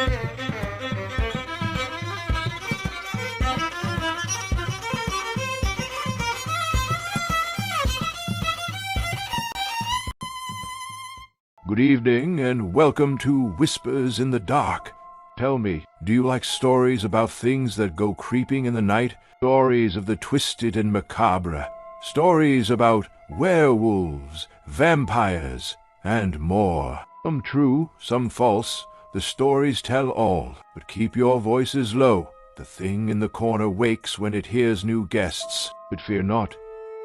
Good evening, and welcome to Whispers in the Dark. Tell me, do you like stories about things that go creeping in the night? Stories of the twisted and macabre? Stories about werewolves, vampires, and more. Some true, some false. The stories tell all, but keep your voices low. The thing in the corner wakes when it hears new guests, but fear not.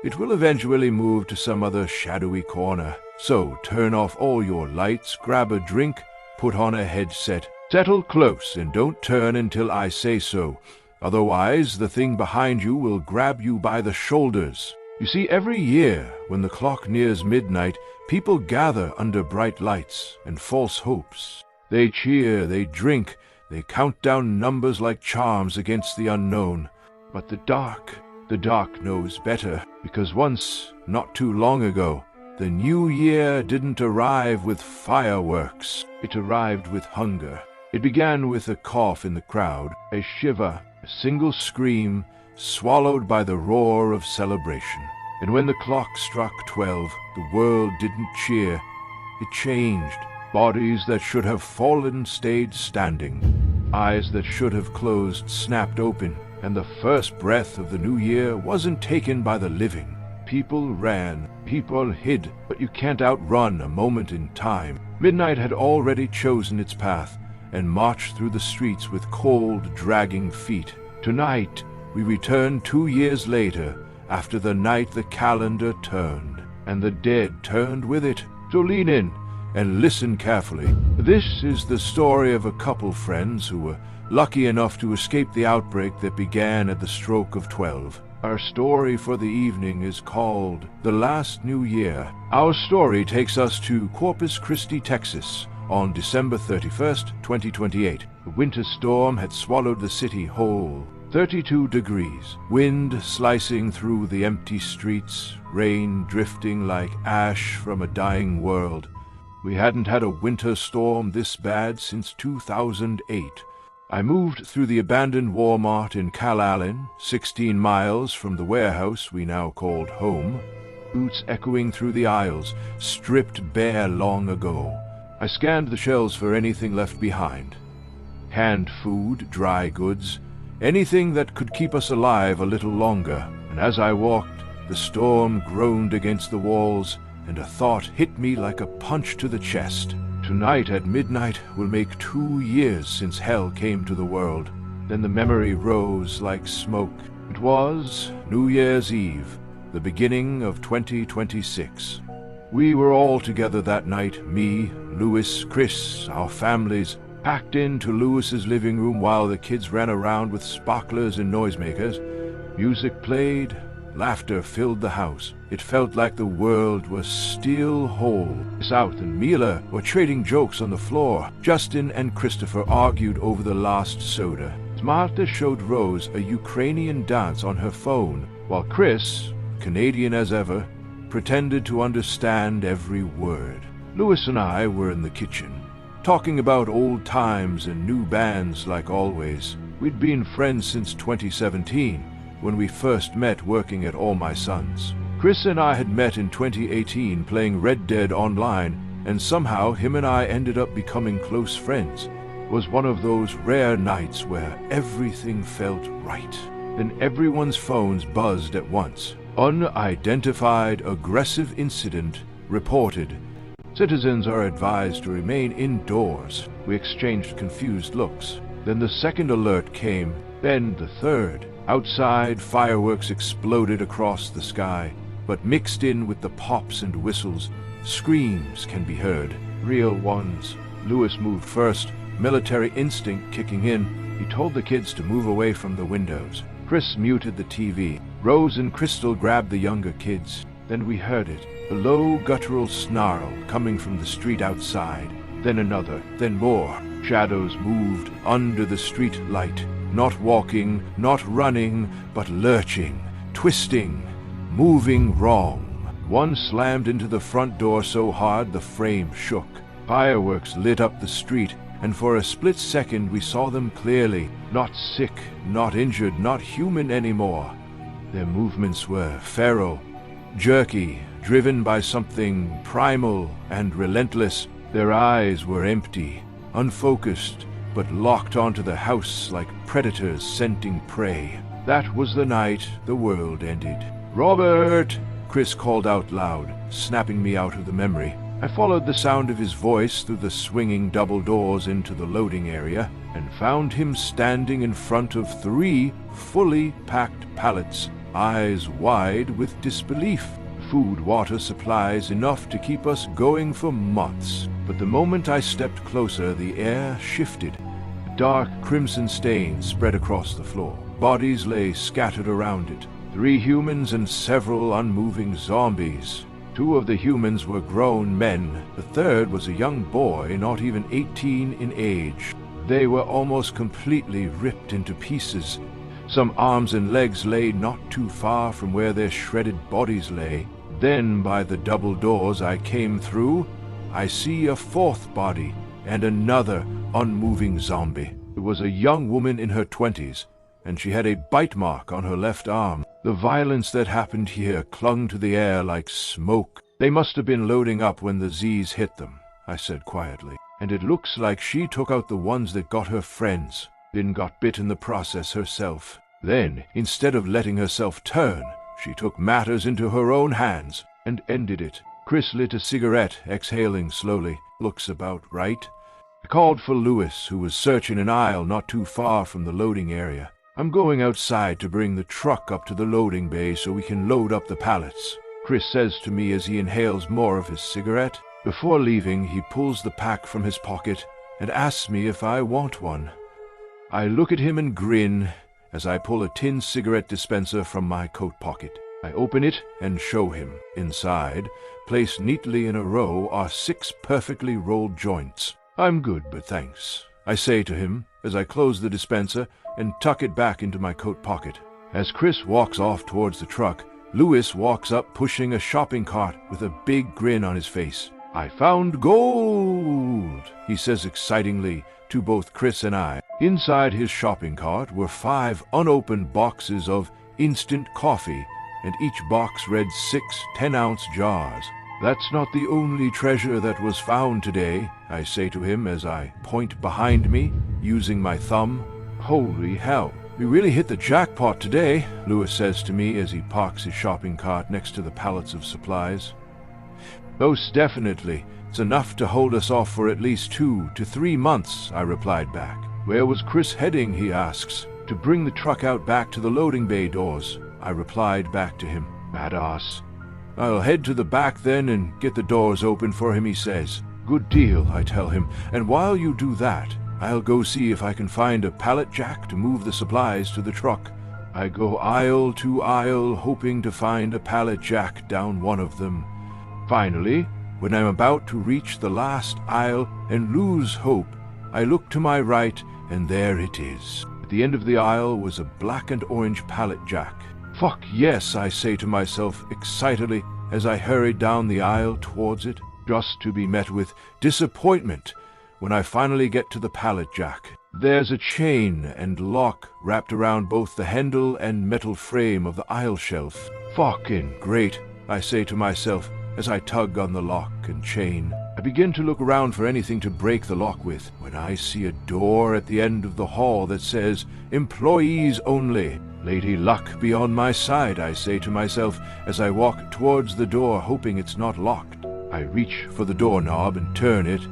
It will eventually move to some other shadowy corner. So turn off all your lights, grab a drink, put on a headset, settle close, and don't turn until I say so. Otherwise, the thing behind you will grab you by the shoulders. You see, every year, when the clock nears midnight, people gather under bright lights and false hopes. They cheer, they drink, they count down numbers like charms against the unknown. But the dark knows better, because once, not too long ago, the new year didn't arrive with fireworks. It arrived with hunger. It began with a cough in the crowd, a shiver, a single scream, swallowed by the roar of celebration. And when the clock struck 12, the world didn't cheer. It changed. Bodies that should have fallen stayed standing. Eyes that should have closed snapped open. And the first breath of the new year wasn't taken by the living. People ran, people hid, but you can't outrun a moment in time. Midnight had already chosen its path and marched through the streets with cold, dragging feet. Tonight, we return 2 years later, after the night the calendar turned, and the dead turned with it. So lean in and listen carefully. This is the story of a couple friends who were lucky enough to escape the outbreak that began at the stroke of 12. Our story for the evening is called The Last New Year. Our story takes us to Corpus Christi, Texas, on December 31st, 2028. The winter storm had swallowed the city whole. 32 degrees, wind slicing through the empty streets, rain drifting like ash from a dying world. We hadn't had a winter storm this bad since 2008. I moved through the abandoned Walmart in Calallen, 16 miles from the warehouse we now called home. Boots echoing through the aisles, stripped bare long ago. I scanned the shelves for anything left behind. Canned food, dry goods, anything that could keep us alive a little longer. And as I walked, the storm groaned against the walls, and a thought hit me like a punch to the chest. Tonight at midnight will make 2 years since hell came to the world. Then the memory rose like smoke. It was New Year's Eve, the beginning of 2026. We were all together that night, me, Louis, Chris, our families, packed into Louis's living room while the kids ran around with sparklers and noisemakers. Music played, laughter filled the house. It felt like the world was still whole. South and Mila were trading jokes on the floor. Justin and Christopher argued over the last soda. Martha showed Rose a Ukrainian dance on her phone, while Chris, Canadian as ever, pretended to understand every word. Louis and I were in the kitchen, talking about old times and new bands like always. We'd been friends since 2017, when we first met working at All My Sons. Chris and I had met in 2018 playing Red Dead Online, and somehow him and I ended up becoming close friends. It was one of those rare nights where everything felt right. Then everyone's phones buzzed at once. Unidentified aggressive incident reported. Citizens are advised to remain indoors. We exchanged confused looks. Then the second alert came, then the third. Outside, fireworks exploded across the sky, but mixed in with the pops and whistles, screams can be heard, real ones. Louis moved first, military instinct kicking in. He told the kids to move away from the windows. Chris muted the TV. Rose and Crystal grabbed the younger kids. Then we heard it, a low guttural snarl coming from the street outside. Then another, then more. Shadows moved under the street light. Not walking, not running, but lurching, twisting, moving wrong. One slammed into the front door so hard the frame shook. Fireworks lit up the street, and for a split second we saw them clearly. Not sick, not injured, not human anymore. Their movements were feral, jerky, driven by something primal and relentless. Their eyes were empty, unfocused, but locked onto the house like predators scenting prey. That was the night the world ended. "Robert!" Chris called out loud, snapping me out of the memory. I followed the sound of his voice through the swinging double doors into the loading area and found him standing in front of 3 fully packed pallets, eyes wide with disbelief. Food, water, supplies, enough to keep us going for months. But the moment I stepped closer, the air shifted. A dark crimson stain spread across the floor. Bodies lay scattered around it. 3 humans and several unmoving zombies. 2 of the humans were grown men. The third was a young boy, not even 18 in age. They were almost completely ripped into pieces. Some arms and legs lay not too far from where their shredded bodies lay. Then, by the double doors I came through, I see a 4th body and another unmoving zombie. It was a young woman in her 20s, and she had a bite mark on her left arm. The violence that happened here clung to the air like smoke. "They must have been loading up when the Z's hit them," I said quietly. "And it looks like she took out the ones that got her friends, then got bit in the process herself. Then, instead of letting herself turn, she took matters into her own hands and ended it." Chris lit a cigarette, exhaling slowly. "Looks about right." I called for Lewis, who was searching an aisle not too far from the loading area. "I'm going outside to bring the truck up to the loading bay so we can load up the pallets," Chris says to me as he inhales more of his cigarette. Before leaving, he pulls the pack from his pocket and asks me if I want one. I look at him and grin as I pull a tin cigarette dispenser from my coat pocket. I open it and show him. Inside, placed neatly in a row, are 6 perfectly rolled joints. "I'm good, but thanks," I say to him as I close the dispenser and tuck it back into my coat pocket. As Chris walks off towards the truck, Lewis walks up pushing a shopping cart with a big grin on his face. "I found gold," he says excitingly to both Chris and I. Inside his shopping cart were 5 unopened boxes of instant coffee, and each box read 6 10-ounce jars. "That's not the only treasure that was found today," I say to him as I point behind me, using my thumb. "Holy hell, we really hit the jackpot today," Lewis says to me as he parks his shopping cart next to the pallets of supplies. "Most definitely. It's enough to hold us off for at least 2 to 3 months," I replied back. "Where was Chris heading?" he asks. "To bring the truck out back to the loading bay doors," I replied back to him. "Badass." "I'll head to the back then and get the doors open for him," he says. "Good deal," I tell him, "and while you do that, I'll go see if I can find a pallet jack to move the supplies to the truck." I go aisle to aisle, hoping to find a pallet jack down one of them. Finally, when I'm about to reach the last aisle and lose hope, I look to my right, and there it is. At the end of the aisle was a black and orange pallet jack. "Fuck yes," I say to myself excitedly as I hurry down the aisle towards it, just to be met with disappointment when I finally get to the pallet jack. There's a chain and lock wrapped around both the handle and metal frame of the aisle shelf. "Fucking great," I say to myself as I tug on the lock and chain. I begin to look around for anything to break the lock with when I see a door at the end of the hall that says, "Employees only." "Lady Luck be on my side," I say to myself as I walk towards the door, hoping it's not locked. I reach for the doorknob and turn it.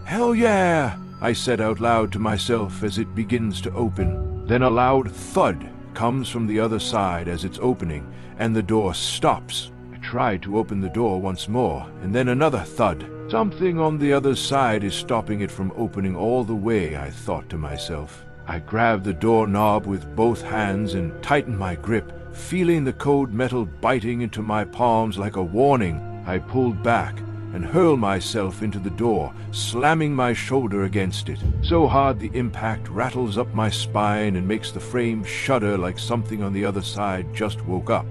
"Hell yeah!" I said out loud to myself as it begins to open. Then a loud thud comes from the other side as it's opening, and the door stops. I tried to open the door once more, and then another thud. Something on the other side is stopping it from opening all the way, I thought to myself. I grabbed the doorknob with both hands and tightened my grip, feeling the cold metal biting into my palms like a warning. I pulled back and hurled myself into the door, slamming my shoulder against it. So hard the impact rattles up my spine and makes the frame shudder like something on the other side just woke up.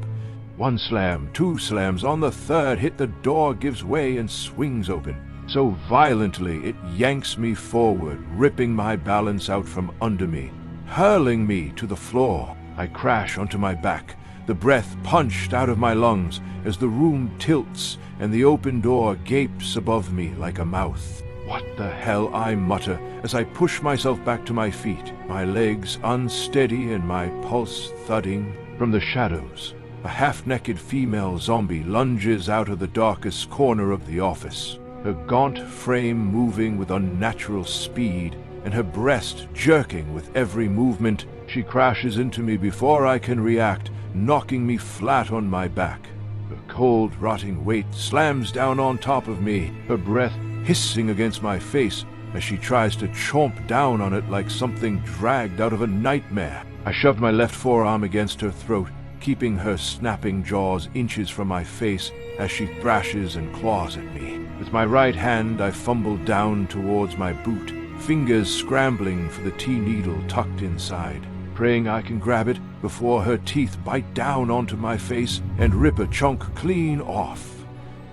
1 slam, 2 slams, on the third hit, the door gives way and swings open. So violently it yanks me forward, ripping my balance out from under me, hurling me to the floor. I crash onto my back, the breath punched out of my lungs as the room tilts and the open door gapes above me like a mouth. What the hell, I mutter as I push myself back to my feet, my legs unsteady and my pulse thudding. From the shadows, a half-naked female zombie lunges out of the darkest corner of the office, her gaunt frame moving with unnatural speed and her breast jerking with every movement. She crashes into me before I can react, knocking me flat on my back. Her cold, rotting weight slams down on top of me, her breath hissing against my face as she tries to chomp down on it like something dragged out of a nightmare. I shoved my left forearm against her throat, keeping her snapping jaws inches from my face as she thrashes and claws at me. With my right hand, I fumble down towards my boot, fingers scrambling for the tea needle tucked inside, praying I can grab it before her teeth bite down onto my face and rip a chunk clean off.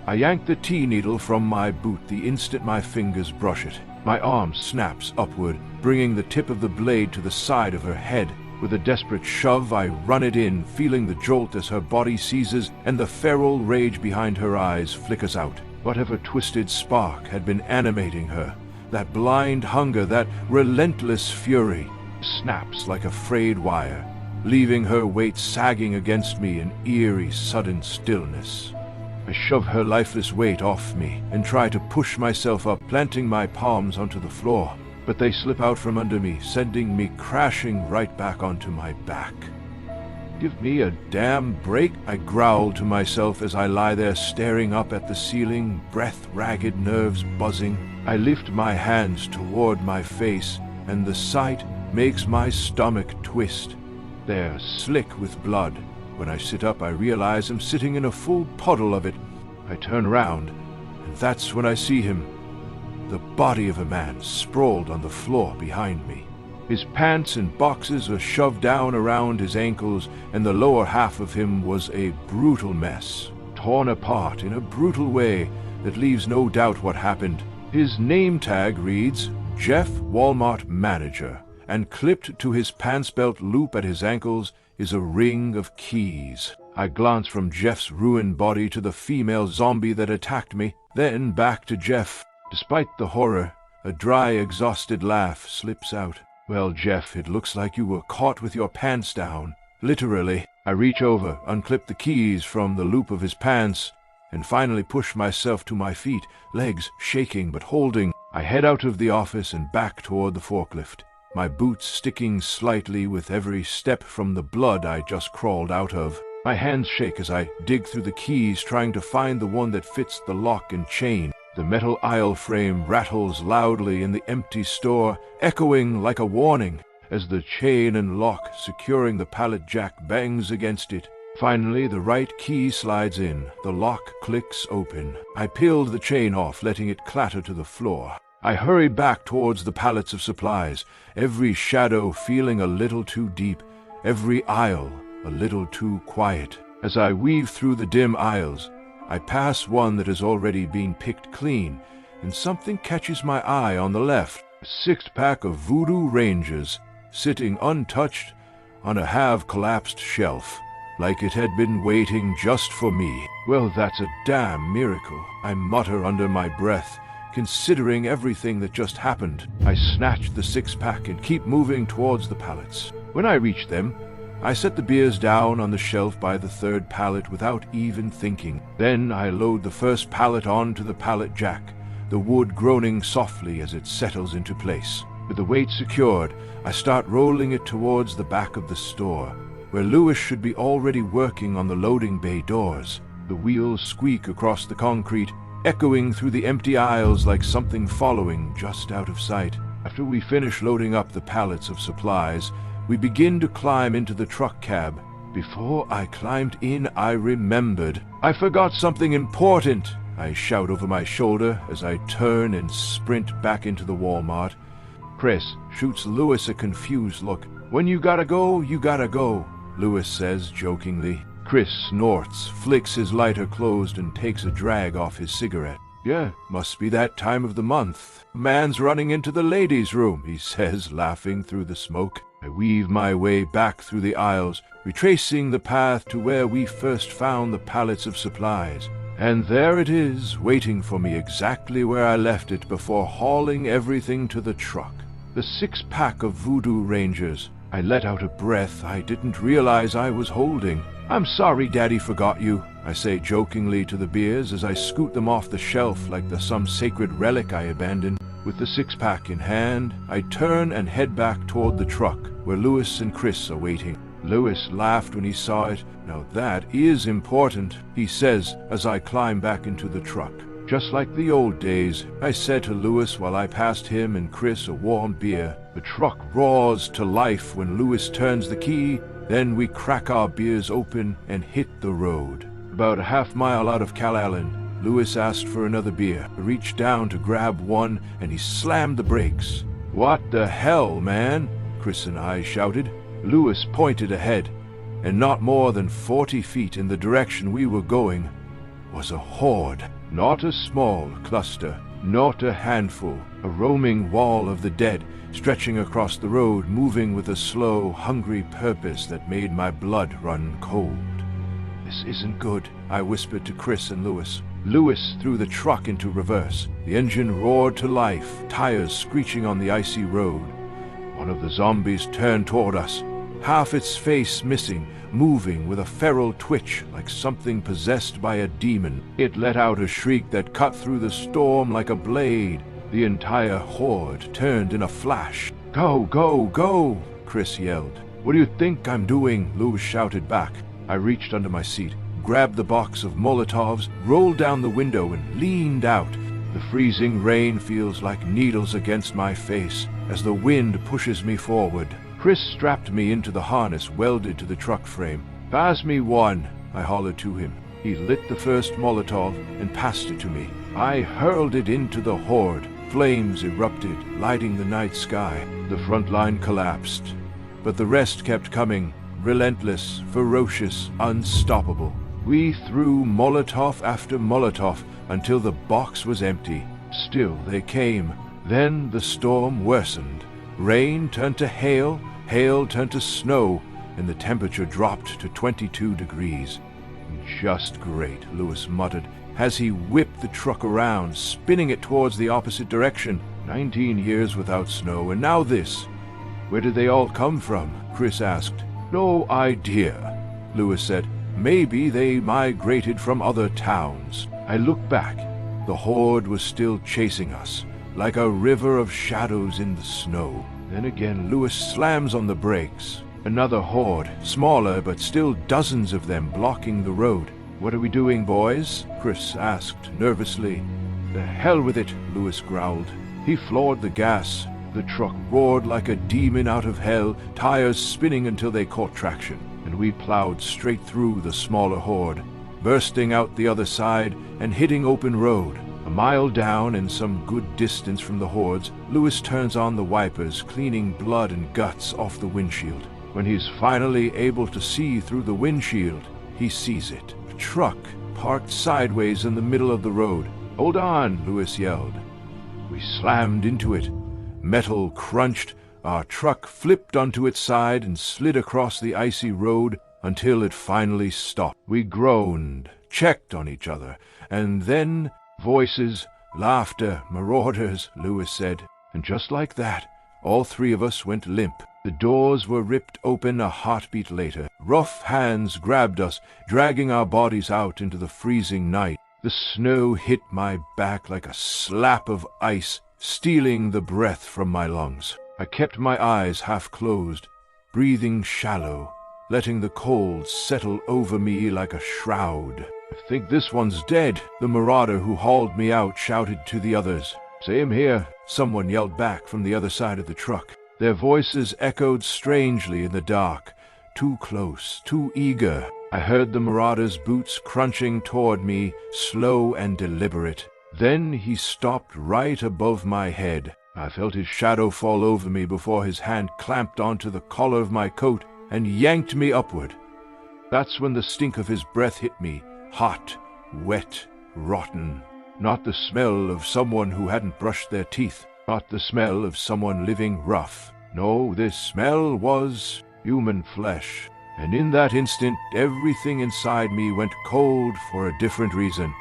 I yank the tea needle from my boot the instant my fingers brush it. My arm snaps upward, bringing the tip of the blade to the side of her head. With a desperate shove, I run it in, feeling the jolt as her body seizes and the feral rage behind her eyes flickers out. Whatever twisted spark had been animating her, that blind hunger, that relentless fury, snaps like a frayed wire, leaving her weight sagging against me in eerie, sudden stillness. I shove her lifeless weight off me and try to push myself up, planting my palms onto the floor, but they slip out from under me, sending me crashing right back onto my back. Give me a damn break, I growl to myself as I lie there staring up at the ceiling, breath-ragged nerves buzzing. I lift my hands toward my face, and the sight makes my stomach twist. They're slick with blood. When I sit up, I realize I'm sitting in a full puddle of it. I turn around, and that's when I see him. The body of a man sprawled on the floor behind me. His pants and boxes are shoved down around his ankles, and the lower half of him was a brutal mess, torn apart in a brutal way that leaves no doubt what happened. His name tag reads, Jeff Walmart Manager, and clipped to his pants belt loop at his ankles is a ring of keys. I glance from Jeff's ruined body to the female zombie that attacked me, then back to Jeff. Despite the horror, a dry, exhausted laugh slips out. Well, Jeff, it looks like you were caught with your pants down. Literally. I reach over, unclip the keys from the loop of his pants, and finally push myself to my feet, legs shaking but holding. I head out of the office and back toward the forklift, my boots sticking slightly with every step from the blood I just crawled out of. My hands shake as I dig through the keys, trying to find the one that fits the lock and chain. The metal aisle frame rattles loudly in the empty store, echoing like a warning as the chain and lock securing the pallet jack bangs against it. Finally, the right key slides in. The lock clicks open. I peeled the chain off, letting it clatter to the floor. I hurry back towards the pallets of supplies, every shadow feeling a little too deep, every aisle a little too quiet. As I weave through the dim aisles, I pass one that has already been picked clean, and something catches my eye on the left. A six-pack of Voodoo Rangers, sitting untouched on a half-collapsed shelf, like it had been waiting just for me. Well, that's a damn miracle, I mutter under my breath, considering everything that just happened. I snatch the six-pack and keep moving towards the pallets. When I reach them, I set the beers down on the shelf by the third pallet without even thinking. Then I load the first pallet onto the pallet jack, the wood groaning softly as it settles into place. With the weight secured, I start rolling it towards the back of the store, where Lewis should be already working on the loading bay doors. The wheels squeak across the concrete, echoing through the empty aisles like something following just out of sight. After we finish loading up the pallets of supplies, we begin to climb into the truck cab. Before I climbed in, I remembered. I forgot something important, I shout over my shoulder as I turn and sprint back into the Walmart. Chris shoots Lewis a confused look. When you gotta go, Lewis says jokingly. Chris snorts, flicks his lighter closed, and takes a drag off his cigarette. Yeah, must be that time of the month. Man's running into the ladies' room, he says, laughing through the smoke. I weave my way back through the aisles, retracing the path to where we first found the pallets of supplies. And there it is, waiting for me exactly where I left it before hauling everything to the truck. The 6-pack of Voodoo Rangers. I let out a breath I didn't realize I was holding. I'm sorry Daddy forgot you, I say jokingly to the beers as I scoot them off the shelf like some sacred relic I abandoned. With the 6-pack in hand, I turn and head back toward the truck, where Louis and Chris are waiting. Louis laughed when he saw it. Now that is important, he says as I climb back into the truck. Just like the old days, I said to Louis while I passed him and Chris a warm beer. The truck roars to life when Louis turns the key, then we crack our beers open and hit the road. About a half-mile out of Calallen, Louis asked for another beer. I reached down to grab one, and he slammed the brakes. "What the hell, man?" Chris and I shouted. Louis pointed ahead, and not more than 40 feet in the direction we were going was a horde. Not a small cluster, not a handful, a roaming wall of the dead, stretching across the road, moving with a slow, hungry purpose that made my blood run cold. "This isn't good," I whispered to Chris and Louis. Louis threw the truck into reverse. The engine roared to life, tires screeching on the icy road. One of the zombies turned toward us, half its face missing, moving with a feral twitch like something possessed by a demon. It let out a shriek that cut through the storm like a blade. The entire horde turned in a flash. "Go, go, go!" Chris yelled. "What do you think I'm doing?" Louis shouted back. I reached under my seat, grabbed the box of Molotovs, rolled down the window and leaned out. The freezing rain feels like needles against my face as the wind pushes me forward. Chris strapped me into the harness welded to the truck frame. "Pass me one," I hollered to him. He lit the first Molotov and passed it to me. I hurled it into the horde. Flames erupted, lighting the night sky. The front line collapsed, but the rest kept coming, relentless, ferocious, unstoppable. We threw Molotov after Molotov until the box was empty. Still they came. Then the storm worsened. Rain turned to hail, hail turned to snow, and the temperature dropped to 22 degrees. "Just great," Louis muttered, as he whipped the truck around, spinning it towards the opposite direction. 19 years without snow, and now this. "Where did they all come from?" Chris asked. "No idea," Louis said. "Maybe they migrated from other towns." I looked back. The horde was still chasing us, like a river of shadows in the snow. Then again, Louis slams on the brakes. Another horde, smaller but still dozens of them blocking the road. "What are we doing, boys?" Chris asked nervously. "The hell with it," Louis growled. He floored the gas. The truck roared like a demon out of hell, tires spinning until they caught traction, and we plowed straight through the smaller horde, bursting out the other side and hitting open road. A mile down and some good distance from the hordes, Louis turns on the wipers, cleaning blood and guts off the windshield. When he's finally able to see through the windshield, he sees it. A truck parked sideways in the middle of the road. "Hold on," Louis yelled. We slammed into it. Metal crunched. Our truck flipped onto its side and slid across the icy road until it finally stopped. We groaned, checked on each other, and then voices, laughter, marauders, Louis said. And just like that, all three of us went limp. The doors were ripped open a heartbeat later. Rough hands grabbed us, dragging our bodies out into the freezing night. The snow hit my back like a slap of ice, stealing the breath from my lungs. I kept my eyes half closed, breathing shallow, letting the cold settle over me like a shroud. "I think this one's dead," the marauder who hauled me out shouted to the others. "Same here," someone yelled back from the other side of the truck. Their voices echoed strangely in the dark, too close, too eager. I heard the marauder's boots crunching toward me, slow and deliberate. Then he stopped right above my head. I felt his shadow fall over me before his hand clamped onto the collar of my coat and yanked me upward. That's when the stink of his breath hit me, hot, wet, rotten. Not the smell of someone who hadn't brushed their teeth, not the smell of someone living rough. No, this smell was human flesh. And in that instant, everything inside me went cold for a different reason.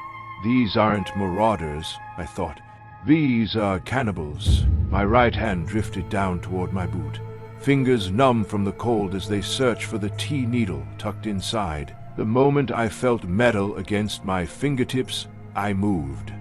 These aren't marauders, I thought. These are cannibals. My right hand drifted down toward my boot, fingers numb from the cold as they searched for the tea needle tucked inside. The moment I felt metal against my fingertips, I moved.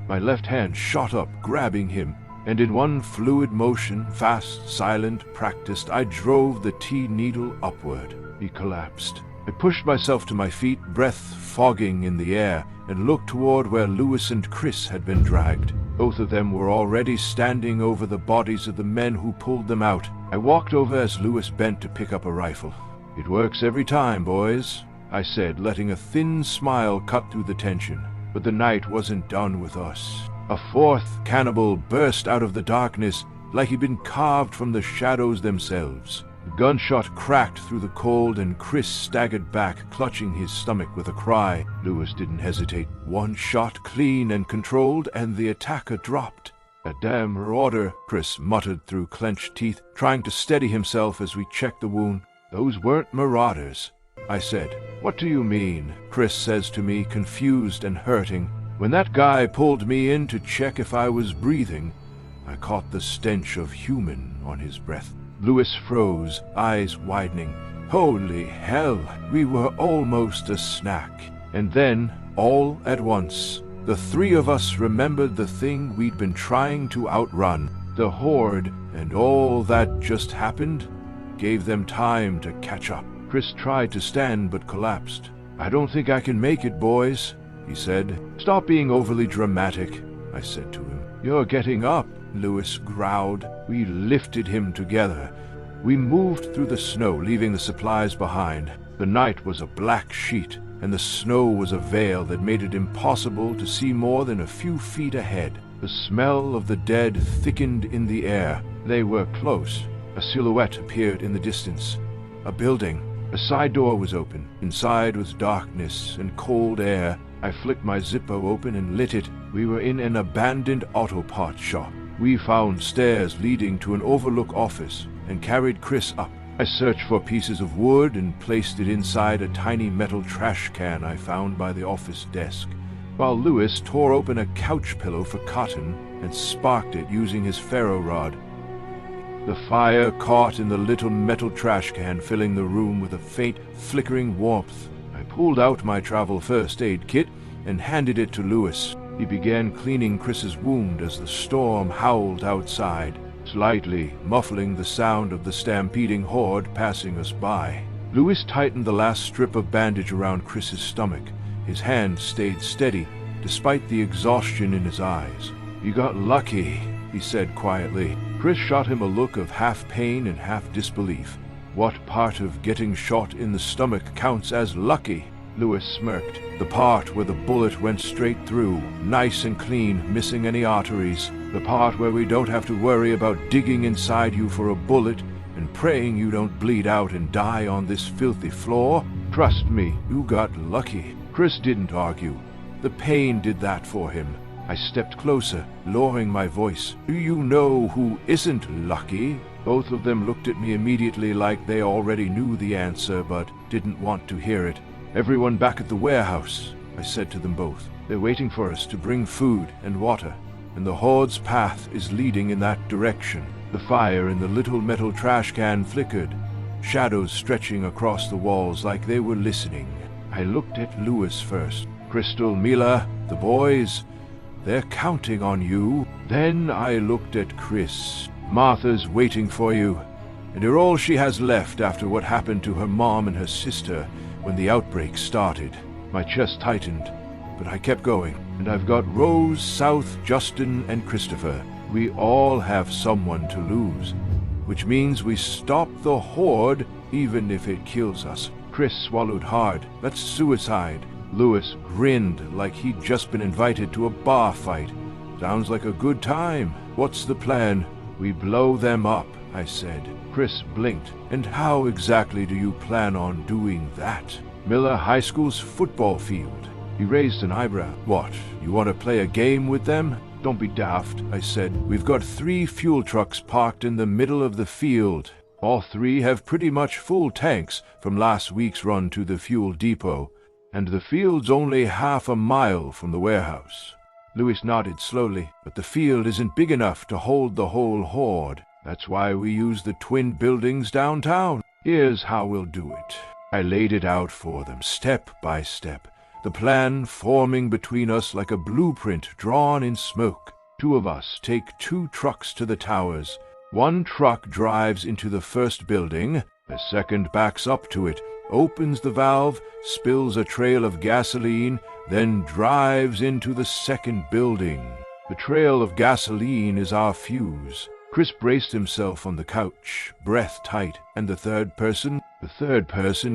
My left hand shot up, grabbing him, and in one fluid motion, fast, silent, practiced, I drove the tea needle upward. He collapsed. I pushed myself to my feet, breath fogging in the air, and looked toward where Lewis and Chris had been dragged. Both of them were already standing over the bodies of the men who pulled them out. I walked over as Lewis bent to pick up a rifle. "It works every time, boys," I said, letting a thin smile cut through the tension. But the night wasn't done with us. A fourth cannibal burst out of the darkness like he'd been carved from the shadows themselves. The gunshot cracked through the cold, and Chris staggered back, clutching his stomach with a cry. Lewis didn't hesitate. One shot, clean and controlled, and the attacker dropped. "A damn marauder," Chris muttered through clenched teeth, trying to steady himself as we checked the wound. "Those weren't marauders," I said. "What do you mean?" Chris says to me, confused and hurting. "When that guy pulled me in to check if I was breathing, I caught the stench of human on his breath." Lewis froze, eyes widening. Holy hell, we were almost a snack. And then, all at once, the three of us remembered the thing we'd been trying to outrun. The horde, and all that just happened, gave them time to catch up. Chris tried to stand but collapsed. "I don't think I can make it, boys," he said. "Stop being overly dramatic," I said to him. "You're getting up," Lewis growled. We lifted him together. We moved through the snow, leaving the supplies behind. The night was a black sheet, and the snow was a veil that made it impossible to see more than a few feet ahead. The smell of the dead thickened in the air. They were close. A silhouette appeared in the distance. A building. A side door was open. Inside was darkness and cold air. I flicked my Zippo open and lit it. We were in an abandoned auto parts shop. We found stairs leading to an overlook office and carried Chris up. I searched for pieces of wood and placed it inside a tiny metal trash can I found by the office desk, while Lewis tore open a couch pillow for cotton and sparked it using his ferro rod. The fire caught in the little metal trash can, filling the room with a faint, flickering warmth. I pulled out my travel first aid kit and handed it to Lewis. He began cleaning Chris's wound as the storm howled outside, slightly muffling the sound of the stampeding horde passing us by. Lewis tightened the last strip of bandage around Chris's stomach. His hand stayed steady, despite the exhaustion in his eyes. "You got lucky," he said quietly. Chris shot him a look of half pain and half disbelief. "What part of getting shot in the stomach counts as lucky?" Lewis smirked. "The part where the bullet went straight through, nice and clean, missing any arteries. The part where we don't have to worry about digging inside you for a bullet and praying you don't bleed out and die on this filthy floor. Trust me, you got lucky." Chris didn't argue. The pain did that for him. I stepped closer, lowering my voice. "Do you know who isn't lucky?" Both of them looked at me immediately like they already knew the answer but didn't want to hear it. "Everyone back at the warehouse," I said to them both. "They're waiting for us to bring food and water, and the horde's path is leading in that direction." The fire in the little metal trash can flickered, shadows stretching across the walls like they were listening. I looked at Lewis first. "Crystal, Mila, the boys, they're counting on you." Then I looked at Chris. "Martha's waiting for you, and you're all she has left after what happened to her mom and her sister when the outbreak started." My chest tightened, but I kept going. "And I've got Rose, South, Justin, and Christopher. We all have someone to lose, which means we stop the horde even if it kills us." Chris swallowed hard. "That's suicide." Lewis grinned like he'd just been invited to a bar fight. "Sounds like a good time. What's the plan?" "We blow them up," I said. Chris blinked. "And how exactly do you plan on doing that?" "Miller High School's football field. He raised an eyebrow. What, you want to play a game with them? Don't be daft, I said. We've got 3 fuel trucks parked in the middle of the field. All 3 have pretty much full tanks from last week's run to the fuel depot, and the field's only half a mile from the warehouse. Louis nodded slowly, but the field isn't big enough to hold the whole horde. That's why we use the twin buildings downtown. Here's how we'll do it. I laid it out for them, step by step, the plan forming between us like a blueprint drawn in smoke. 2 of us take 2 trucks to the towers. 1 truck drives into the first building, the second backs up to it, opens the valve, spills a trail of gasoline, then drives into the second building. The trail of gasoline is our fuse. Chris braced himself on the couch, breath tight, and the third person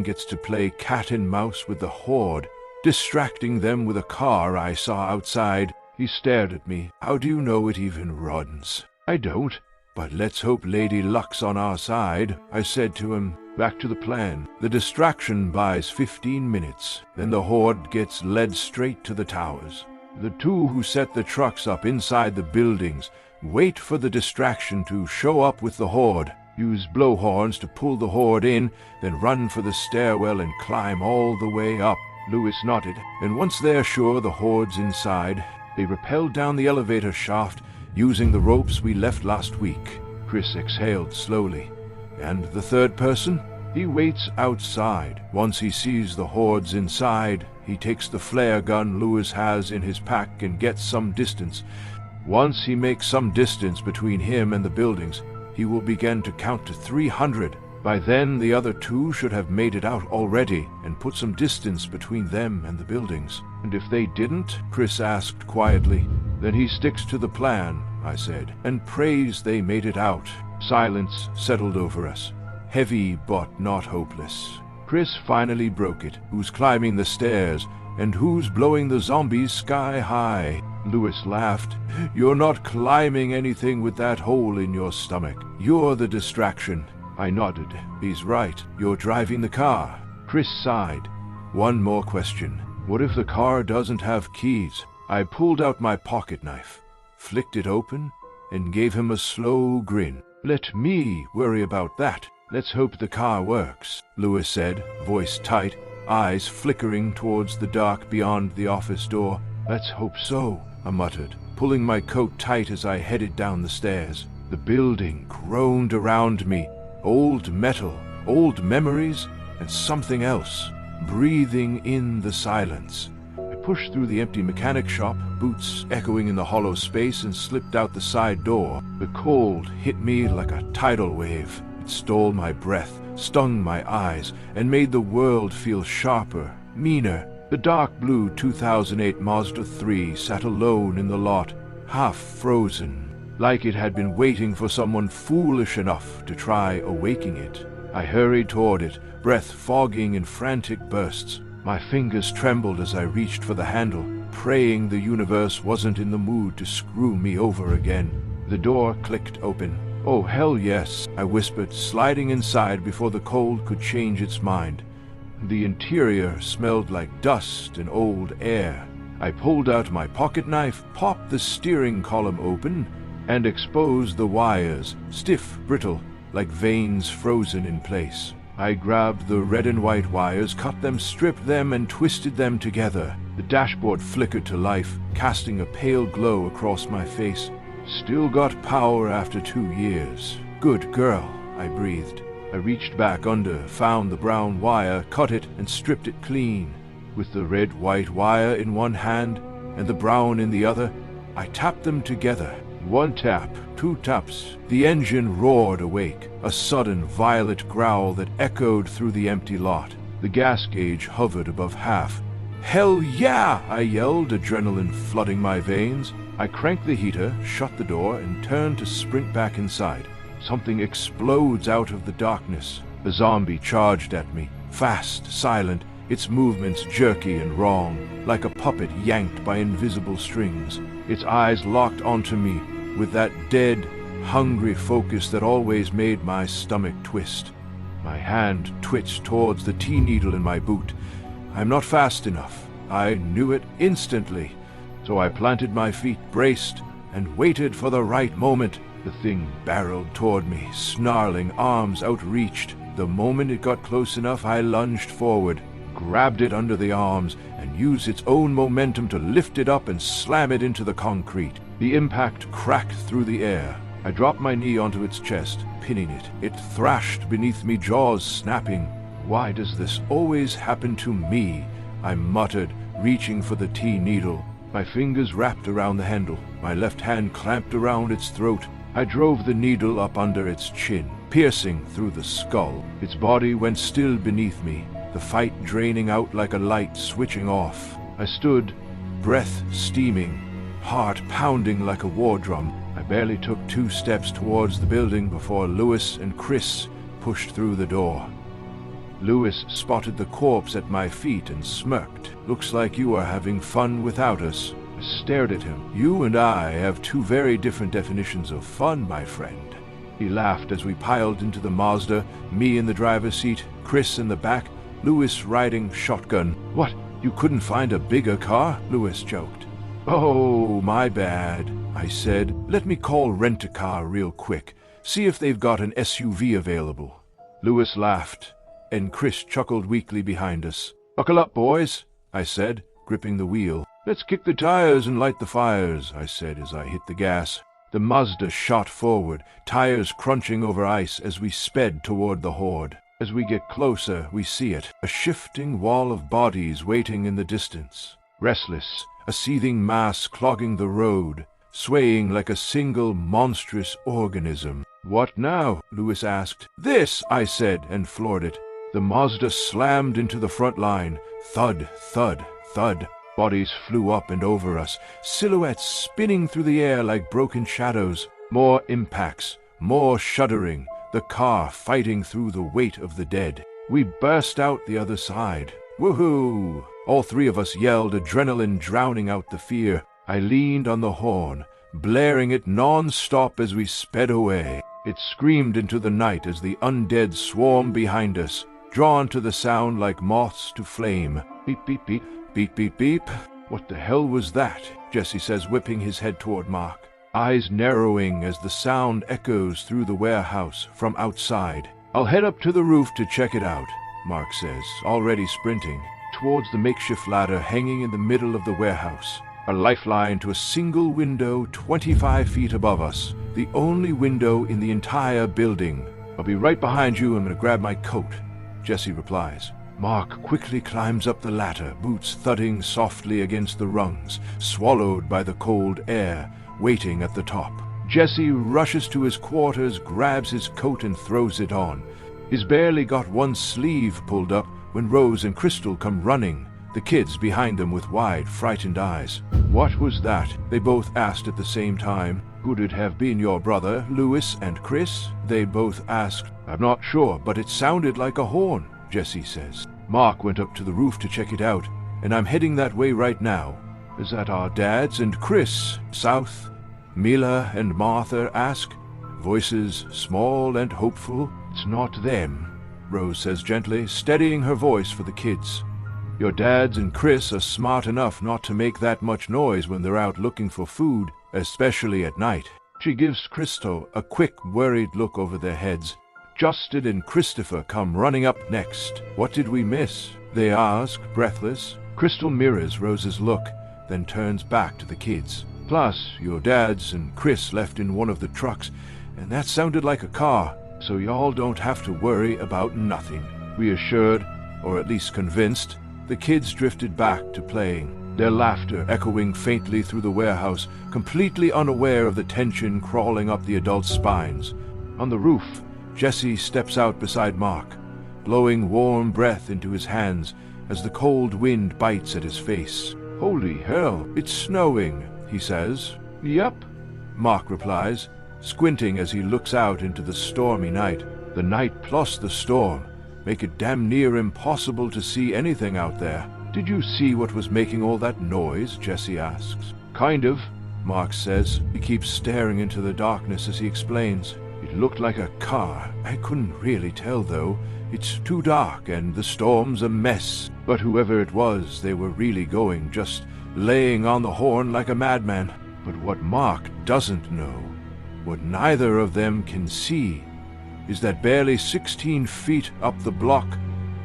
gets to play cat and mouse with the horde, distracting them with a car I saw outside. He stared at me. How do you know it even runs? I don't, but let's hope Lady Luck's on our side, I said to him. Back to the plan. The distraction buys 15 minutes, then the horde gets led straight to the towers. The 2 who set the trucks up inside the buildings wait for the distraction to show up with the horde, use blowhorns to pull the horde in, then run for the stairwell and climb all the way up. Louis nodded, and once they're sure the horde's inside, they rappel down the elevator shaft using the ropes we left last week. Chris exhaled slowly. And the third person? He waits outside. Once he sees the hordes inside, he takes the flare gun Louis has in his pack and gets some distance. Once he makes some distance between him and the buildings, he will begin to count to 300. By then, the other 2 should have made it out already and put some distance between them and the buildings. And if they didn't, Chris asked quietly, then he sticks to the plan, I said, and prays they made it out. Silence settled over us, heavy but not hopeless. Chris finally broke it. Who's climbing the stairs, and who's blowing the zombies sky high? Louis laughed. You're not climbing anything with that hole in your stomach. You're the distraction. I nodded. He's right. You're driving the car. Chris sighed. One more question. What if the car doesn't have keys? I pulled out my pocket knife, flicked it open, and gave him a slow grin. Let me worry about that. Let's hope the car works, Louis said, voice tight, eyes flickering towards the dark beyond the office door. Let's hope so, I muttered, pulling my coat tight as I headed down the stairs. The building groaned around me. Old metal, old memories, and something else, breathing in the silence. I pushed through the empty mechanic shop, boots echoing in the hollow space, and slipped out the side door. The cold hit me like a tidal wave. It stole my breath, stung my eyes, and made the world feel sharper, meaner. The dark blue 2008 Mazda 3 sat alone in the lot, half frozen, like it had been waiting for someone foolish enough to try awaking it. I hurried toward it, breath fogging in frantic bursts. My fingers trembled as I reached for the handle, praying the universe wasn't in the mood to screw me over again. The door clicked open. Oh, hell yes, I whispered, sliding inside before the cold could change its mind. The interior smelled like dust and old air. I pulled out my pocket knife, popped the steering column open, and exposed the wires, stiff, brittle, like veins frozen in place. I grabbed the red and white wires, cut them, stripped them, and twisted them together. The dashboard flickered to life, casting a pale glow across my face. Still got power after 2 years. Good girl, I breathed. I reached back under, found the brown wire, cut it, and stripped it clean. With the red-white wire in one hand and the brown in the other, I tapped them together. 1 tap, 2 taps. The engine roared awake, a sudden violet growl that echoed through the empty lot. The gas gauge hovered above half. Hell yeah! I yelled, adrenaline flooding my veins. I cranked the heater, shut the door, and turned to sprint back inside. Something explodes out of the darkness. A zombie charged at me, fast, silent, its movements jerky and wrong, like a puppet yanked by invisible strings. Its eyes locked onto me with that dead, hungry focus that always made my stomach twist. My hand twitched towards the T-needle in my boot. I'm not fast enough. I knew it instantly. So I planted my feet, braced, and waited for the right moment. The thing barreled toward me, snarling, arms outreached. The moment it got close enough, I lunged forward, grabbed it under the arms, and used its own momentum to lift it up and slam it into the concrete. The impact cracked through the air. I dropped my knee onto its chest, pinning it. It thrashed beneath me, jaws snapping. "Why does this always happen to me?" I muttered, reaching for the T-needle. My fingers wrapped around the handle, my left hand clamped around its throat. I drove the needle up under its chin, piercing through the skull. Its body went still beneath me, the fight draining out like a light switching off. I stood, breath steaming, heart pounding like a war drum. I barely took 2 steps towards the building before Lewis and Chris pushed through the door. Lewis spotted the corpse at my feet and smirked. "Looks like you are having fun without us." I stared at him. "You and I have 2 very different definitions of fun, my friend." He laughed as we piled into the Mazda, me in the driver's seat, Chris in the back, Lewis riding shotgun. "What, you couldn't find a bigger car?" Lewis joked. "Oh, my bad," I said. "Let me call Rent-A-Car real quick, see if they've got an SUV available." Lewis laughed, and Chris chuckled weakly behind us. "Buckle up, boys," I said, gripping the wheel. "Let's kick the tires and light the fires," I said as I hit the gas. The Mazda shot forward, tires crunching over ice as we sped toward the horde. As we get closer, we see it, a shifting wall of bodies waiting in the distance. Restless, a seething mass clogging the road, swaying like a single monstrous organism. "What now?" Lewis asked. "This," I said, and floored it. The Mazda slammed into the front line. Thud, thud, thud. Bodies flew up and over us, silhouettes spinning through the air like broken shadows. More impacts, more shuddering, the car fighting through the weight of the dead. We burst out the other side. Woohoo! All 3 of us yelled, adrenaline drowning out the fear. I leaned on the horn, blaring it non-stop as we sped away. It screamed into the night as the undead swarmed behind us, drawn to the sound like moths to flame. Beep, beep, beep, beep, beep, beep. "What the hell was that?" Jesse says, whipping his head toward Mark, eyes narrowing as the sound echoes through the warehouse from outside. "I'll head up to the roof to check it out," Mark says, already sprinting towards the makeshift ladder hanging in the middle of the warehouse, a lifeline to a single window 25 feet above us, the only window in the entire building. "I'll be right behind you. I'm going to grab my coat," Jesse replies. Mark quickly climbs up the ladder, boots thudding softly against the rungs, swallowed by the cold air, waiting at the top. Jesse rushes to his quarters, grabs his coat and throws it on. He's barely got one sleeve pulled up when Rose and Crystal come running, the kids behind them with wide, frightened eyes. "What was that?" they both asked at the same time. "Could it have been your brother, Lewis and Chris?" they both asked. "I'm not sure, but it sounded like a horn," Jesse says. "Mark went up to the roof to check it out, and I'm heading that way right now." "Is that our dads and Chris, south?" Mila and Martha ask, voices small and hopeful. "It's not them," Rose says gently, steadying her voice for the kids. "Your dads and Chris are smart enough not to make that much noise when they're out looking for food, especially at night." She gives Crystal a quick, worried look over their heads. Justin and Christopher come running up next. "What did we miss?" they ask, breathless. Crystal mirrors Rose's look, then turns back to the kids. "Plus, your dads and Chris left in one of the trucks, and that sounded like a car, so y'all don't have to worry about nothing." Reassured, or at least convinced, the kids drifted back to playing, their laughter echoing faintly through the warehouse, completely unaware of the tension crawling up the adults' spines. On the roof, Jesse steps out beside Mark, blowing warm breath into his hands as the cold wind bites at his face. "Holy hell, it's snowing," he says. "Yup," Mark replies, squinting as he looks out into the stormy night. The night plus the storm make it damn near impossible to see anything out there. "Did you see what was making all that noise?" Jesse asks. "Kind of," Mark says. He keeps staring into the darkness as he explains. "It It looked like a car. I couldn't really tell, though. It's too dark, and the storm's a mess. But whoever it was, they were really going, just laying on the horn like a madman. But what Mark doesn't know, what neither of them can see, is that barely 16 feet up the block,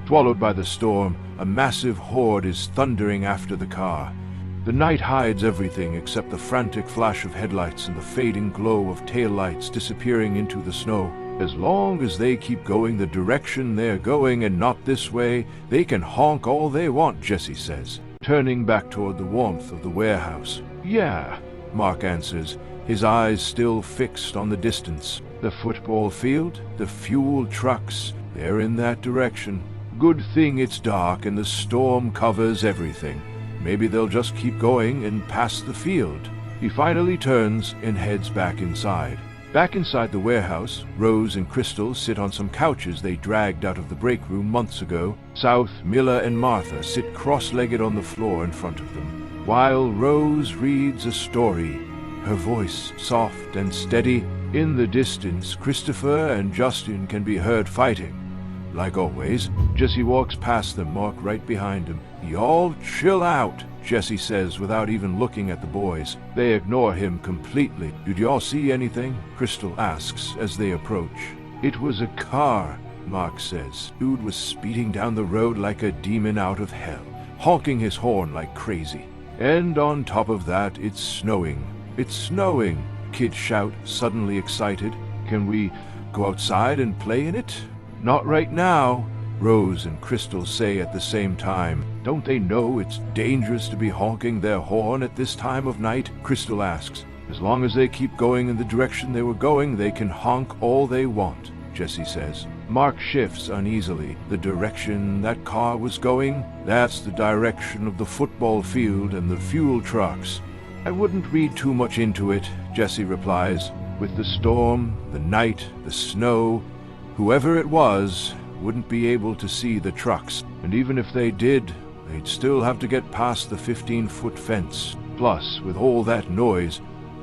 swallowed by the storm, a massive horde is thundering after the car. The night hides everything except the frantic flash of headlights and the fading glow of taillights disappearing into the snow. As long as they keep going the direction they're going and not this way, they can honk all they want, Jesse says, turning back toward the warmth of the warehouse. Yeah, Mark answers, his eyes still fixed on the distance. The football field, the fuel trucks, they're in that direction. Good thing it's dark and the storm covers everything. Maybe they'll just keep going and pass the field. He finally turns and heads back inside. Back inside the warehouse, Rose and Crystal sit on some couches they dragged out of the break room months ago. South, Miller, and Martha sit cross-legged on the floor in front of them, while Rose reads a story, her voice soft and steady. In the distance, Christopher and Justin can be heard fighting. Like always, Jesse walks past them, Mark right behind him. "Y'all chill out," Jesse says without even looking at the boys. They ignore him completely. "Did y'all see anything?" Crystal asks as they approach. "It was a car," Mark says. "Dude was speeding down the road like a demon out of hell, honking his horn like crazy. And on top of that, it's snowing. It's snowing," kids shout, suddenly excited. "Can we go outside and play in it?" "Not right now," Rose and Crystal say at the same time. "Don't they know it's dangerous to be honking their horn at this time of night?" Crystal asks. "As long as they keep going in the direction they were going, they can honk all they want," Jesse says. Mark shifts uneasily. The direction that car was going, that's the direction of the football field and the fuel trucks. "I wouldn't read too much into it," Jesse replies. "With the storm, the night, the snow, whoever it was wouldn't be able to see the trucks, and even if they did, they'd still have to get past the 15-foot fence. Plus, with all that noise,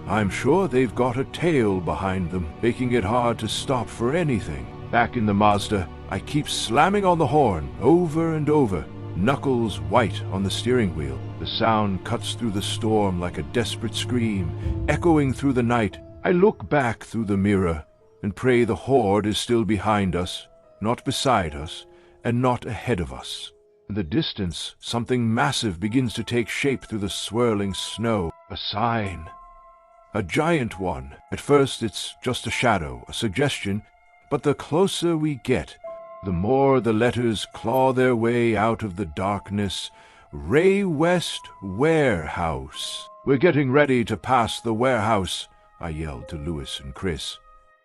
I'm sure they've got a tail behind them, making it hard to stop for anything." Back in the Mazda, I keep slamming on the horn over and over, knuckles white on the steering wheel. The sound cuts through the storm like a desperate scream, echoing through the night. I look back through the mirror and pray the horde is still behind us, not beside us, and not ahead of us. In the distance, something massive begins to take shape through the swirling snow. A sign. A giant one. At first it's just a shadow, a suggestion, but the closer we get, the more the letters claw their way out of the darkness. Ray West Warehouse. "We're getting ready to pass the warehouse," I yelled to Lewis and Chris.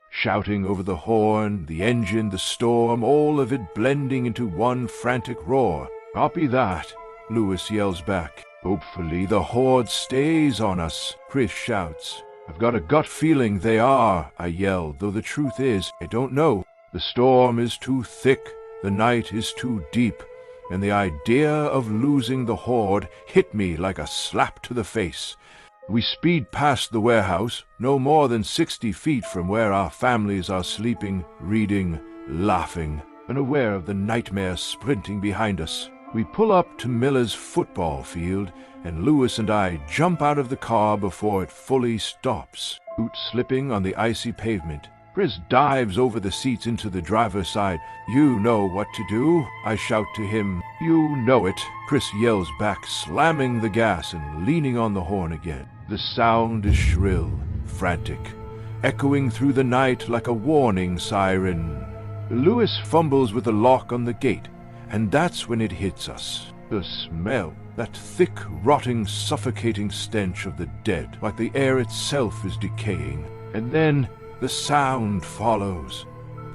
Shouting over the horn, the engine, the storm, all of it blending into one frantic roar. "Copy that," Lewis yells back. "Hopefully the horde stays on us," Chris shouts. "I've got a gut feeling they are," I yell, though the truth is, I don't know. The storm is too thick, the night is too deep, and the idea of losing the horde hit me like a slap to the face. We speed past the warehouse, no more than 60 feet from where our families are sleeping, reading, laughing, unaware of the nightmare sprinting behind us. We pull up to Miller's football field, and Lewis and I jump out of the car before it fully stops, boots slipping on the icy pavement. Chris dives over the seats into the driver's side. "You know what to do," I shout to him. "You know it," Chris yells back, slamming the gas and leaning on the horn again. The sound is shrill, frantic, echoing through the night like a warning siren. Lewis fumbles with the lock on the gate, and that's when it hits us. The smell, that thick, rotting, suffocating stench of the dead, like the air itself is decaying. And then the sound follows,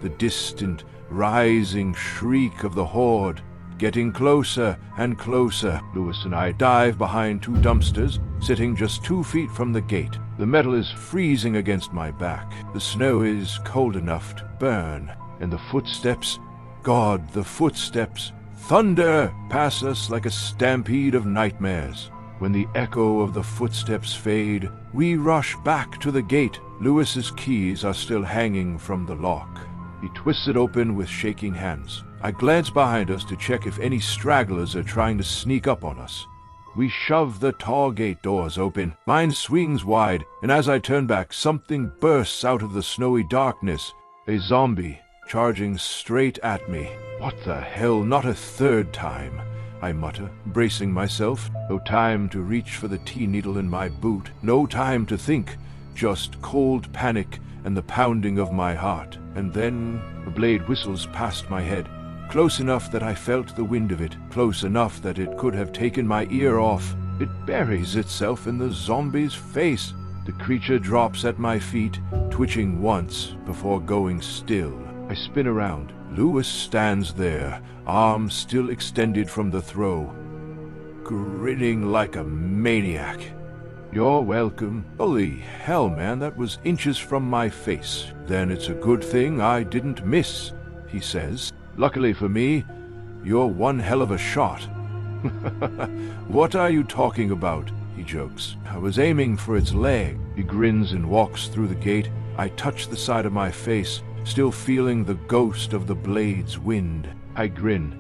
the distant, rising shriek of the horde, getting closer and closer. Lewis and I dive behind two dumpsters, sitting just 2 feet from the gate. The metal is freezing against my back. The snow is cold enough to burn, and the footsteps, God, the footsteps, thunder pass us like a stampede of nightmares. When the echo of the footsteps fade, we rush back to the gate, Lewis's keys are still hanging from the lock. He twists it open with shaking hands. I glance behind us to check if any stragglers are trying to sneak up on us. We shove the tall gate doors open. Mine swings wide, and as I turn back, something bursts out of the snowy darkness. A zombie charging straight at me. What the hell, not a third time, I mutter, bracing myself. No time to reach for the tea needle in my boot. No time to think. Just cold panic and the pounding of my heart. And then the blade whistles past my head. Close enough that I felt the wind of it. Close enough that it could have taken my ear off. It buries itself in the zombie's face. The creature drops at my feet, twitching once before going still. I spin around. Lewis stands there, arms still extended from the throw, grinning like a maniac. "You're welcome." Holy hell, man, that was inches from my face. "Then it's a good thing I didn't miss," he says. "Luckily for me, you're one hell of a shot." "What are you talking about?" he jokes. "I was aiming for its leg." He grins and walks through the gate. I touch the side of my face, still feeling the ghost of the blade's wind. I grin.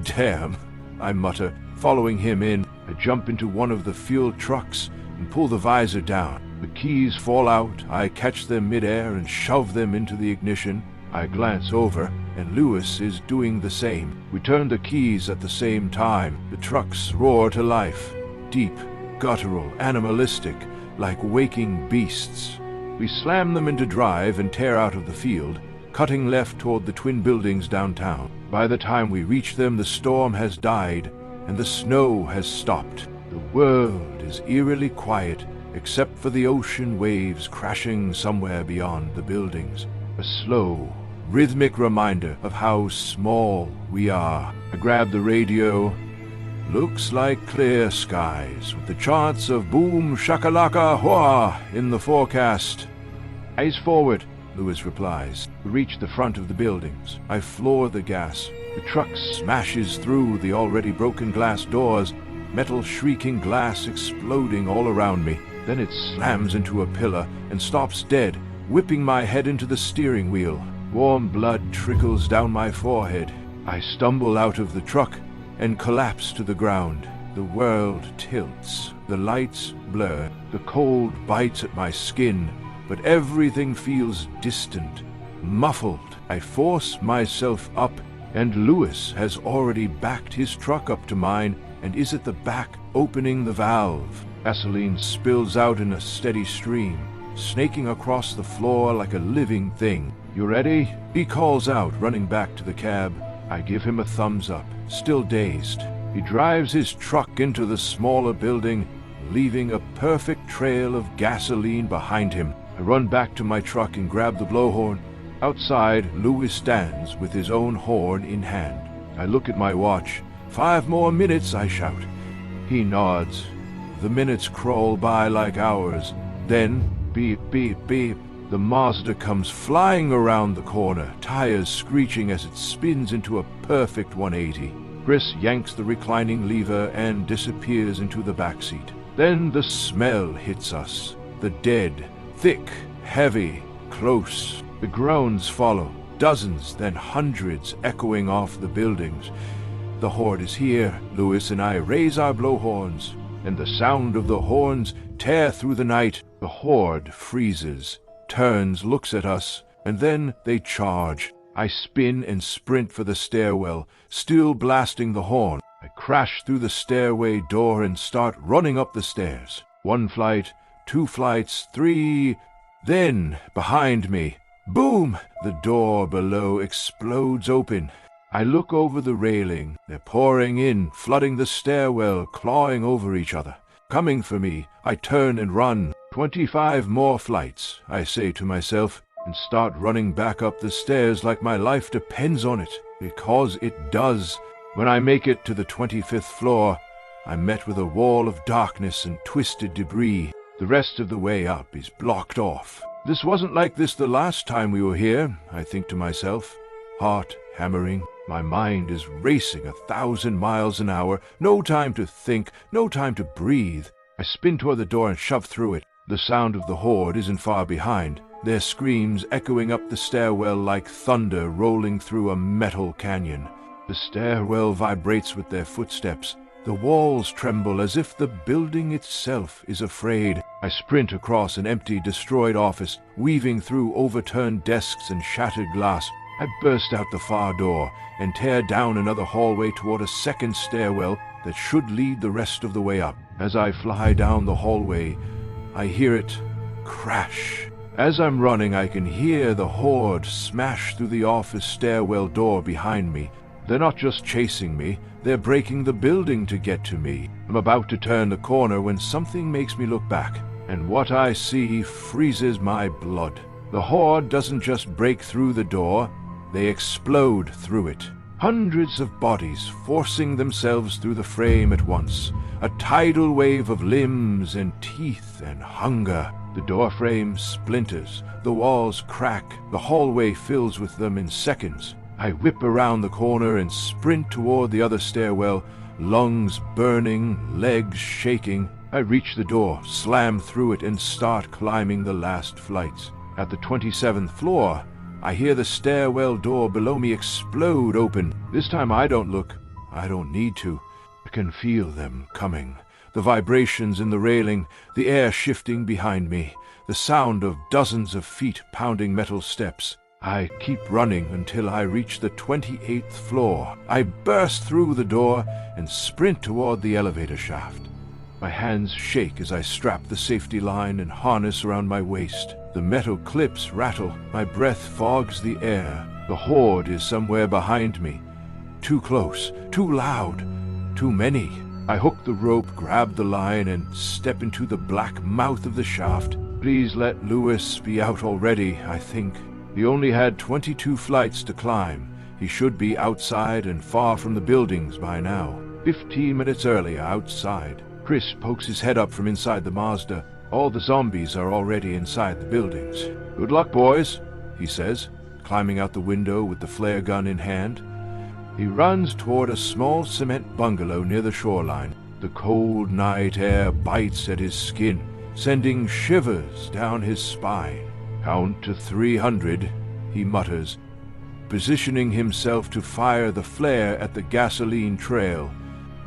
"Damn," I mutter, following him in. I jump into one of the fuel trucks and pull the visor down. The keys fall out. I catch them midair and shove them into the ignition. I glance over, and Lewis is doing the same. We turn the keys at the same time. The trucks roar to life. Deep, guttural, animalistic, like waking beasts. We slam them into drive and tear out of the field, cutting left toward the twin buildings downtown. By the time we reach them, the storm has died, and the snow has stopped. The world is eerily quiet, except for the ocean waves crashing somewhere beyond the buildings. A slow, rhythmic reminder of how small we are. I grab the radio. Looks like clear skies, with the chants of boom shakalaka hoa in the forecast. "Eyes forward," Lewis replies. We reach the front of the buildings. I floor the gas. The truck smashes through the already broken glass doors, metal shrieking, glass exploding all around me. Then it slams into a pillar and stops dead, whipping my head into the steering wheel. Warm blood trickles down my forehead. I stumble out of the truck and collapse to the ground. The world tilts. The lights blur. The cold bites at my skin, but everything feels distant, muffled. I force myself up, and Lewis has already backed his truck up to mine and is at the back opening the valve. Gasoline spills out in a steady stream, snaking across the floor like a living thing. "You ready?" he calls out, running back to the cab. I give him a thumbs up, still dazed. He drives his truck into the smaller building, leaving a perfect trail of gasoline behind him. I run back to my truck and grab the blowhorn. Outside, Lewis stands with his own horn in hand. I look at my watch. 5 more minutes, I shout. He nods. The minutes crawl by like hours. Then, beep, beep, beep, the Mazda comes flying around the corner, tires screeching as it spins into a perfect 180. Chris yanks the reclining lever and disappears into the backseat. Then the smell hits us. The dead. Thick, heavy, close. The groans follow, dozens, then hundreds echoing off the buildings. The horde is here. Lewis and I raise our blowhorns, and the sound of the horns tear through the night. The horde freezes, turns, looks at us, and then they charge. I spin and sprint for the stairwell, still blasting the horn. I crash through the stairway door and start running up the stairs. 1 flight, 2 flights, 3... Then, behind me, boom! The door below explodes open. I look over the railing. They're pouring in, flooding the stairwell, clawing over each other. Coming for me, I turn and run. 25 more flights, I say to myself, and start running back up the stairs like my life depends on it, because it does. When I make it to the 25th floor, I'm met with a wall of darkness and twisted debris. The rest of the way up is blocked off. This wasn't like this the last time we were here, I think to myself. Heart hammering. My mind is racing 1,000 miles an hour. No time to think, no time to breathe. I spin toward the door and shove through it. The sound of the horde isn't far behind, their screams echoing up the stairwell like thunder rolling through a metal canyon. The stairwell vibrates with their footsteps. The walls tremble as if the building itself is afraid. I sprint across an empty, destroyed office, weaving through overturned desks and shattered glass. I burst out the far door and tear down another hallway toward a second stairwell that should lead the rest of the way up. As I fly down the hallway, I hear it crash. As I'm running, I can hear the horde smash through the office stairwell door behind me. They're not just chasing me, they're breaking the building to get to me. I'm about to turn the corner when something makes me look back, and what I see freezes my blood. The horde doesn't just break through the door, they explode through it. Hundreds of bodies forcing themselves through the frame at once. A tidal wave of limbs and teeth and hunger. The door frame splinters, the walls crack, the hallway fills with them in seconds. I whip around the corner and sprint toward the other stairwell, lungs burning, legs shaking. I reach the door, slam through it, and start climbing the last flights. At the 27th floor, I hear the stairwell door below me explode open. This time I don't look. I don't need to. I can feel them coming. The vibrations in the railing, the air shifting behind me, the sound of dozens of feet pounding metal steps. I keep running until I reach the 28th floor. I burst through the door and sprint toward the elevator shaft. My hands shake as I strap the safety line and harness around my waist. The metal clips rattle. My breath fogs the air. The horde is somewhere behind me. Too close, too loud, too many. I hook the rope, grab the line, and step into the black mouth of the shaft. Please let Lewis be out already, I think. He only had 22 flights to climb. He should be outside and far from the buildings by now. 15 minutes earlier outside. Chris pokes his head up from inside the Mazda. All the zombies are already inside the buildings. Good luck, boys, he says, climbing out the window with the flare gun in hand. He runs toward a small cement bungalow near the shoreline. The cold night air bites at his skin, sending shivers down his spine. Count to 300, he mutters, positioning himself to fire the flare at the gasoline trail.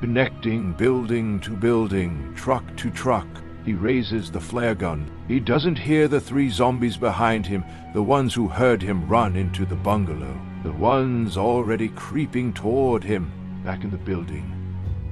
Connecting building to building, truck to truck, he raises the flare gun. He doesn't hear the 3 zombies behind him, the ones who heard him run into the bungalow. The ones already creeping toward him, back in the building.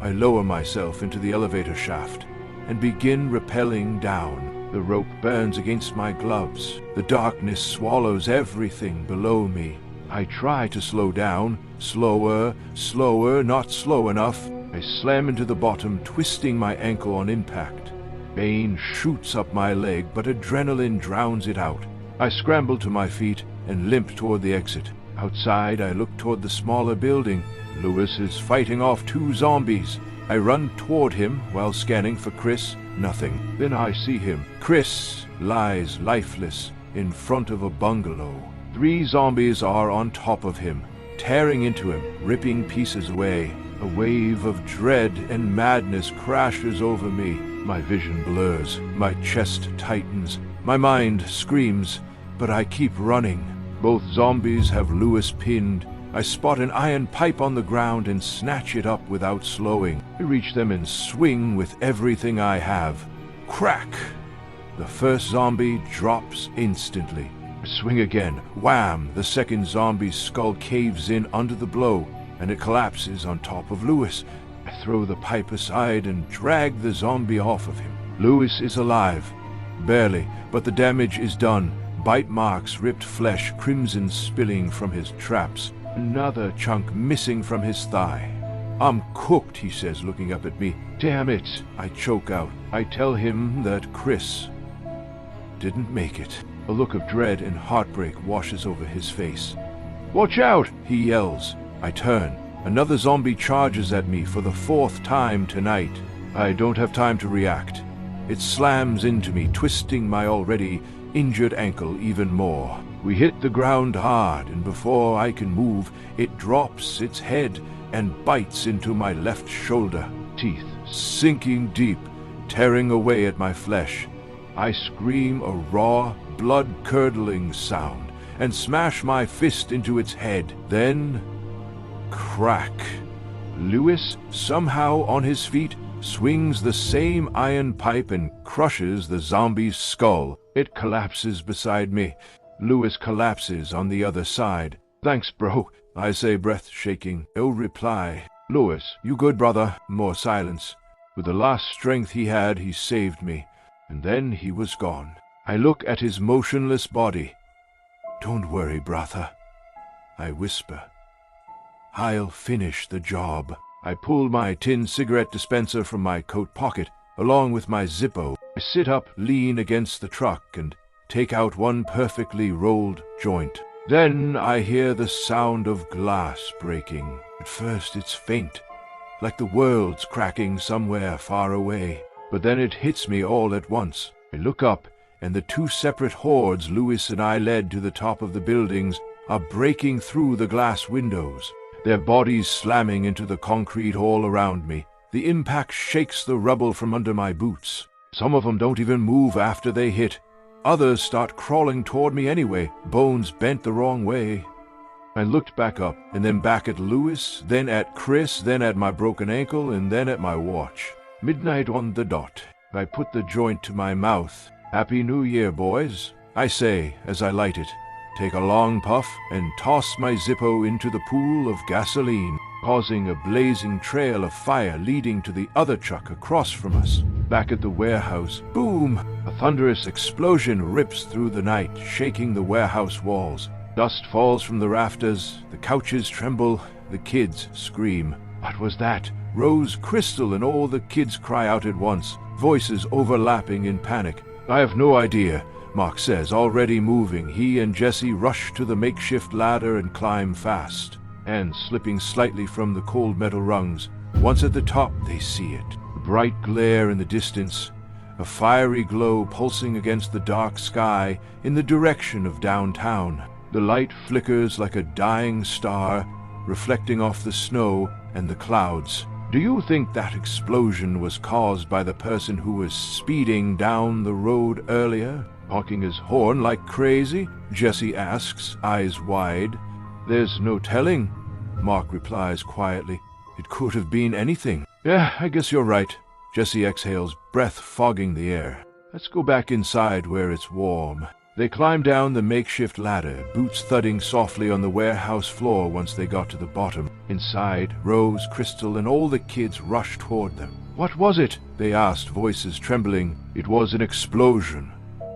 I lower myself into the elevator shaft and begin rappelling down. The rope burns against my gloves. The darkness swallows everything below me. I try to slow down. Slower, slower, not slow enough. I slam into the bottom, twisting my ankle on impact. Pain shoots up my leg, but adrenaline drowns it out. I scramble to my feet and limp toward the exit. Outside, I look toward the smaller building. Lewis is fighting off 2 zombies. I run toward him while scanning for Chris. Nothing. Then I see him. Chris lies lifeless in front of a bungalow. 3 zombies are on top of him, tearing into him, ripping pieces away. A wave of dread and madness crashes over me. My vision blurs. My chest tightens. My mind screams, but I keep running. Both zombies have Lewis pinned. I spot an iron pipe on the ground and snatch it up without slowing. I reach them and swing with everything I have. Crack! The first zombie drops instantly. I swing again. Wham! The second zombie's skull caves in under the blow, and it collapses on top of Lewis. I throw the pipe aside and drag the zombie off of him. Lewis is alive. Barely, but the damage is done. Bite marks, ripped flesh, crimson spilling from his traps. Another chunk missing from his thigh. I'm cooked, he says, looking up at me. Damn it, I choke out. I tell him that Chris didn't make it. A look of dread and heartbreak washes over his face. Watch out, he yells. I turn. Another zombie charges at me for the 4th time tonight. I don't have time to react. It slams into me, twisting my already injured ankle even more. We hit the ground hard, and before I can move, it drops its head and bites into my left shoulder. Teeth sinking deep, tearing away at my flesh. I scream a raw, blood-curdling sound and smash my fist into its head. Then, crack. Lewis, somehow on his feet, swings the same iron pipe and crushes the zombie's skull. It collapses beside me. Lewis collapses on the other side. "Thanks, bro," I say, breath shaking. No reply. "Lewis, you good, brother?" More silence. With the last strength he had, he saved me. And then he was gone. I look at his motionless body. "Don't worry, brother," I whisper. "I'll finish the job." I pull my tin cigarette dispenser from my coat pocket, along with my Zippo. I sit up, lean against the truck, and take out one perfectly rolled joint. Then I hear the sound of glass breaking. At first it's faint, like the world's cracking somewhere far away. But then it hits me all at once. I look up, and the two separate hordes Lewis and I led to the top of the buildings are breaking through the glass windows, their bodies slamming into the concrete all around me. The impact shakes the rubble from under my boots. Some of them don't even move after they hit. Others start crawling toward me anyway, bones bent the wrong way. I looked back up, and then back at Lewis, then at Chris, then at my broken ankle, and then at my watch. Midnight on the dot. I put the joint to my mouth. "Happy New Year, boys," I say as I light it. Take a long puff and toss my Zippo into the pool of gasoline, causing a blazing trail of fire leading to the other truck across from us. Back at the warehouse, boom! A thunderous explosion rips through the night, shaking the warehouse walls. Dust falls from the rafters, the couches tremble, the kids scream. What was that? Rose, Crystal, and all the kids cry out at once, voices overlapping in panic. "I have no idea," Mark says, already moving. He and Jesse rush to the makeshift ladder and climb fast, and slipping slightly from the cold metal rungs. Once at the top, they see it. A bright glare in the distance, a fiery glow pulsing against the dark sky in the direction of downtown. The light flickers like a dying star, reflecting off the snow and the clouds. "Do you think that explosion was caused by the person who was speeding down the road earlier, honking his horn like crazy?" Jesse asks, eyes wide. "There's no telling," Mark replies quietly. "It could have been anything." "Yeah, I guess you're right." Jesse exhales, breath fogging the air. "Let's go back inside where it's warm." They climbed down the makeshift ladder, boots thudding softly on the warehouse floor once they got to the bottom. Inside, Rose, Crystal, and all the kids rushed toward them. "What was it?" they asked, voices trembling. "It was an explosion,"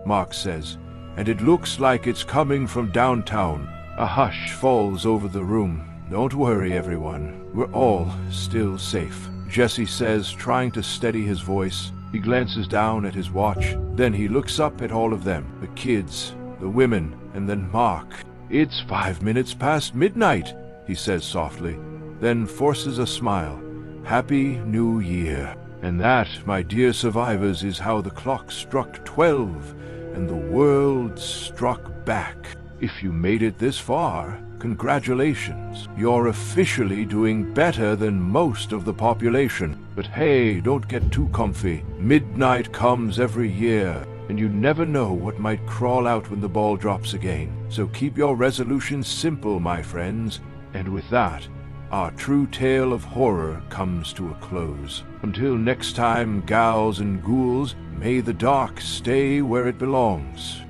Mark says, "and it looks like it's coming from downtown." A hush falls over the room. "Don't worry, everyone. We're all still safe," Jesse says, trying to steady his voice. He glances down at his watch. Then he looks up at all of them, the kids, the women, and then Mark. "It's 5 minutes past midnight," he says softly, then forces a smile. "Happy New Year." And that, my dear survivors, is how the clock struck 12, and the world struck back. If you made it this far, congratulations. You're officially doing better than most of the population. But hey, don't get too comfy. Midnight comes every year, and you never know what might crawl out when the ball drops again. So keep your resolutions simple, my friends. And with that, our true tale of horror comes to a close. Until next time, gals and ghouls, may the dark stay where it belongs.